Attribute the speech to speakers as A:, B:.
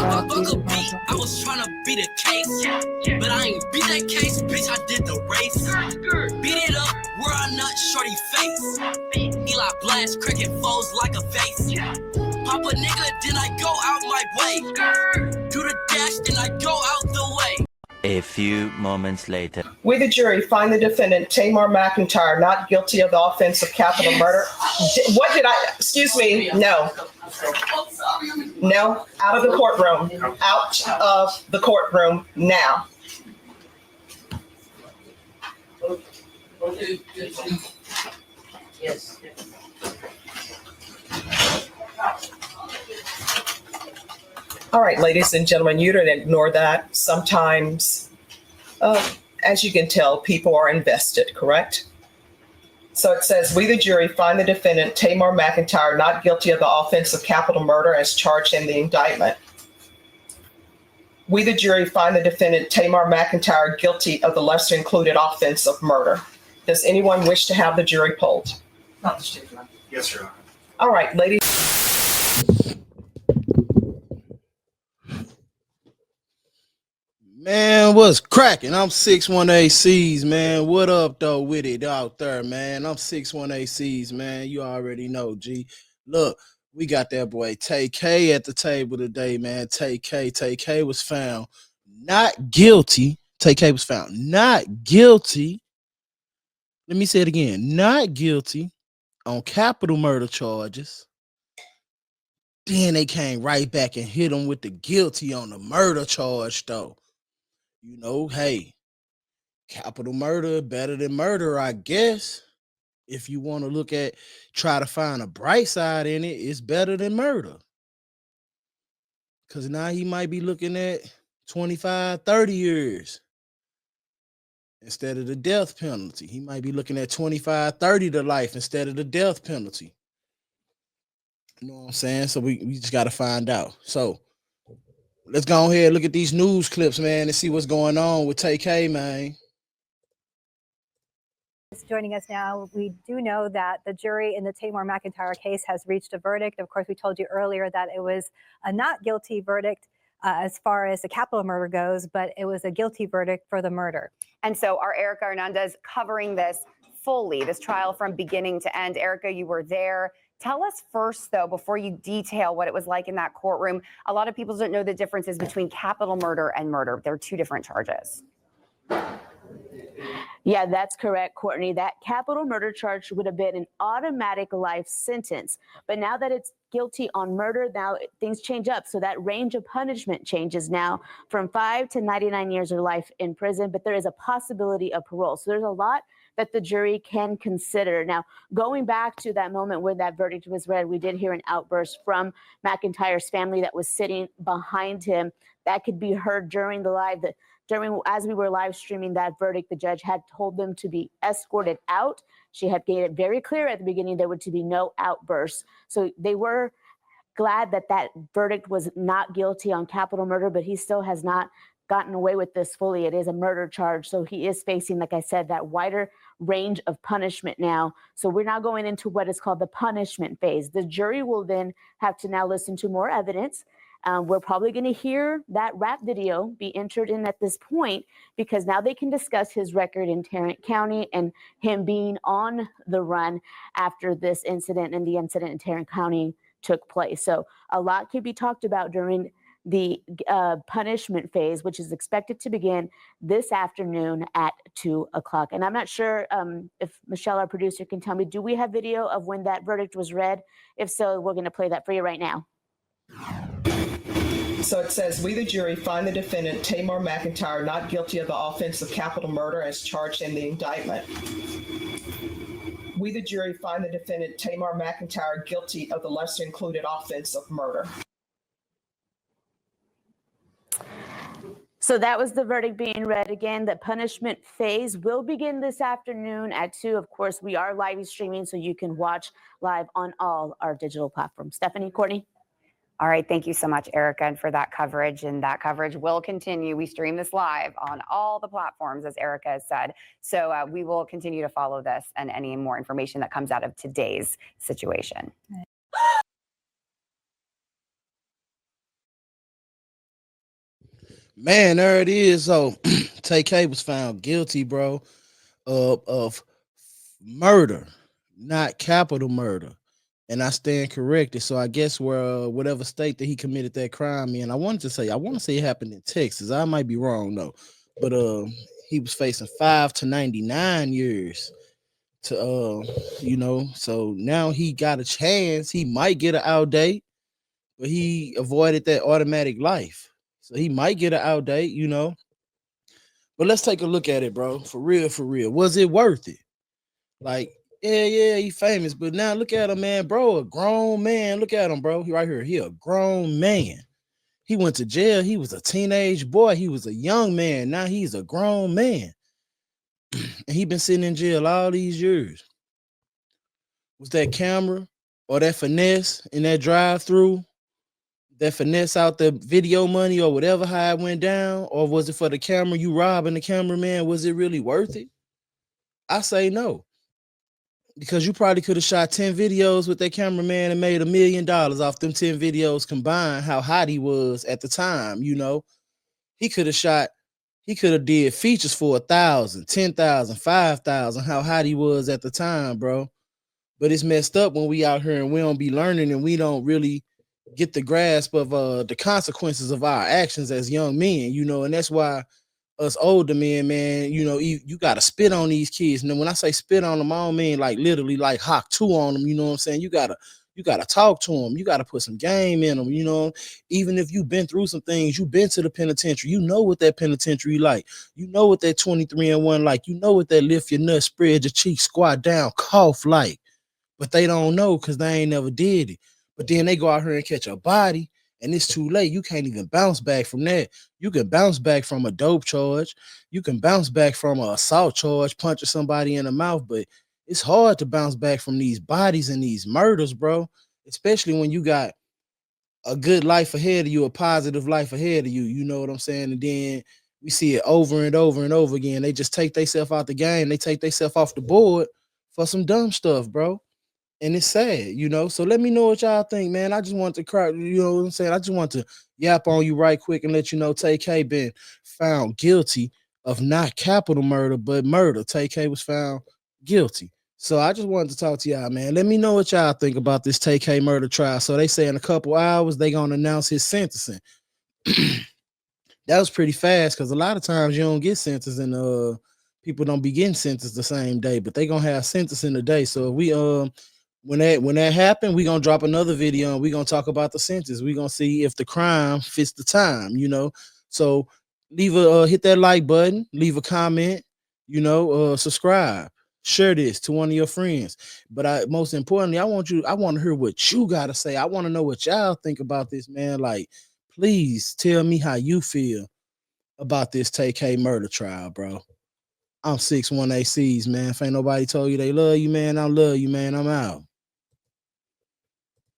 A: Fuck a beat, I was trying to beat a case, but I ain't beat that case, bitch, I did the race. Beat it up, where I nut shorty face. Eli blast, cracking foes like a vase. Pop a nigga, then I go out my way. Do the dash, then I go out the way.
B: A few moments later.
C: We, the jury, find the defendant, Tamar McIntyre, not guilty of the offense of capital murder. What did I, excuse me, no. No, out of the courtroom. Out of the courtroom now.
D: Yes.
C: All right, ladies and gentlemen, you don't ignore that. Sometimes, as you can tell, people are invested, correct? So it says, we, the jury, find the defendant, Tamar McIntyre, not guilty of the offense of capital murder as charged in the indictment. We, the jury, find the defendant, Tamar McIntyre, guilty of the lesser included offense of murder. Does anyone wish to have the jury polled?
D: Not the state, Your Honor.
E: Yes, Your Honor.
C: All right, ladies.
F: Man, what's cracking? I'm 618Cs, man. What up, though, with it out there, man? I'm 618Cs, man. You already know, G. Look, we got that boy TAY at the table today, man. TAY was found not guilty. TAY was found not guilty. Let me say it again. Not guilty on capital murder charges. Then they came right back and hit him with the guilty on the murder charge, though. You know, hey, capital murder better than murder, I guess. If you want to look at, try to find a bright side in it, it's better than murder. Because now he might be looking at 25, 30 years instead of the death penalty. He might be looking at 25, 30 to life instead of the death penalty. You know what I'm saying? So we just got to find out. So let's go ahead and look at these news clips, man, and see what's going on with TAY, man.
G: Joining us now, we do know that the jury in the Tamar McIntyre case has reached a verdict. Of course, we told you earlier that it was a not guilty verdict as far as the capital murder goes, but it was a guilty verdict for the murder.
H: And so our Erica Hernandez covering this fully, this trial from beginning to end. Erica, you were there. Tell us first, though, before you detail what it was like in that courtroom. A lot of people don't know the differences between capital murder and murder. They're two different charges.
I: Yeah, that's correct, Courtney. That capital murder charge would have been an automatic life sentence. But now that it's guilty on murder, now things change up. So that range of punishment changes now from 5 to 99 years of life in prison. But there is a possibility of parole. So there's a lot that the jury can consider. Now, going back to that moment when that verdict was read, we did hear an outburst from McIntyre's family that was sitting behind him. That could be heard during the live. As we were live streaming that verdict, the judge had told them to be escorted out. She had made it very clear at the beginning there would to be no outbursts. So they were glad that that verdict was not guilty on capital murder, but he still has not gotten away with this fully. It is a murder charge. So he is facing, like I said, that wider range of punishment now. So we're now going into what is called the punishment phase. The jury will then have to now listen to more evidence. We're probably going to hear that rap video be entered in at this point because now they can discuss his record in Tarrant County and him being on the run after this incident and the incident in Tarrant County took place. So a lot could be talked about during the punishment phase, which is expected to begin this afternoon at 2 o'clock. And I'm not sure if Michelle, our producer, can tell me, do we have video of when that verdict was read? If so, we're going to play that for you right now.
C: So it says, we, the jury, find the defendant, Tamar McIntyre, not guilty of the offense of capital murder as charged in the indictment. We, the jury, find the defendant, Tamar McIntyre, guilty of the lesser included offense of murder.
I: So that was the verdict being read. Again, the punishment phase will begin this afternoon at 2. Of course, we are live streaming, so you can watch live on all our digital platforms. Stephanie, Courtney.
H: All right. Thank you so much, Erica, and for that coverage. And that coverage will continue. We stream this live on all the platforms, as Erica has said. So we will continue to follow this and any more information that comes out of today's situation.
F: Man, there it is. So TK was found guilty, bro, of murder, not capital murder. And I stand corrected. So I guess where whatever state that he committed that crime in, I want to say it happened in Texas. I might be wrong though, but he was facing 5 to 99 years to so now he got a chance. He might get an out date, but he avoided that automatic life, so he might get an out date. But let's take a look at it, bro. For real, for real. Was it worth it? Like, yeah, he famous, but now look at him, man, bro. A grown man. Look at him, bro. He right here. He a grown man. He went to jail. He was a teenage boy. He was a young man. Now he's a grown man, and he been sitting in jail all these years. Was that camera or that finesse in that drive-through? That finesse out the video money or whatever how it went down, or was it for the camera? You robbing the cameraman? Was it really worth it? I say no. Because you probably could have shot 10 videos with that cameraman and made $1 million off them 10 videos combined, how hot he was at the time. He could have did features for 1,000, 10,000, 5,000, how hot he was at the time, bro. But it's messed up when we out here and we don't be learning and we don't really get the grasp of the consequences of our actions as young men, and that's why us older men, man, you got to spit on these kids. And when I say spit on them, I don't mean like literally like hawk two on them. You know what I'm saying? You gotta talk to them. You gotta put some game in them. Even if you've been through some things, you've been to the penitentiary. You know what that penitentiary like. You know what that 23-and-1 like. You know what that lift your nuts, spread your cheeks, squat down, cough like. But they don't know because they ain't never did it. But then they go out here and catch a body, and it's too late. You can't even bounce back from that. You can bounce back from a dope charge. You can bounce back from an assault charge, punching somebody in the mouth, but it's hard to bounce back from these bodies and these murders, bro. Especially when you got a good life ahead of you, a positive life ahead of you. You know what I'm saying? And then we see it over and over and over again. They just take themselves out the game. They take themselves off the board for some dumb stuff, bro. And it's sad. So let me know what y'all think, man. I just want to cry, you know what I'm saying? I just want to yap on you right quick and let you know TK been found guilty of not capital murder, but murder. TK was found guilty. So I just wanted to talk to y'all, man. Let me know what y'all think about this TK murder trial. So they say in a couple hours, they gonna announce his sentencing. That was pretty fast because a lot of times you don't get sentenced and people don't be getting sentenced the same day, but they gonna have sentencing today. So if we when that happened, we gonna drop another video and we gonna talk about the sentence. We gonna see if the crime fits the time. So leave hit that like button, leave a comment, subscribe, share this to one of your friends. But most importantly, I want to hear what you gotta say. I want to know what y'all think about this, man. Like, please tell me how you feel about this TK murder trial, bro. I'm 61 ACs, man. If ain't nobody told you they love you, man, I love you, man. I'm out.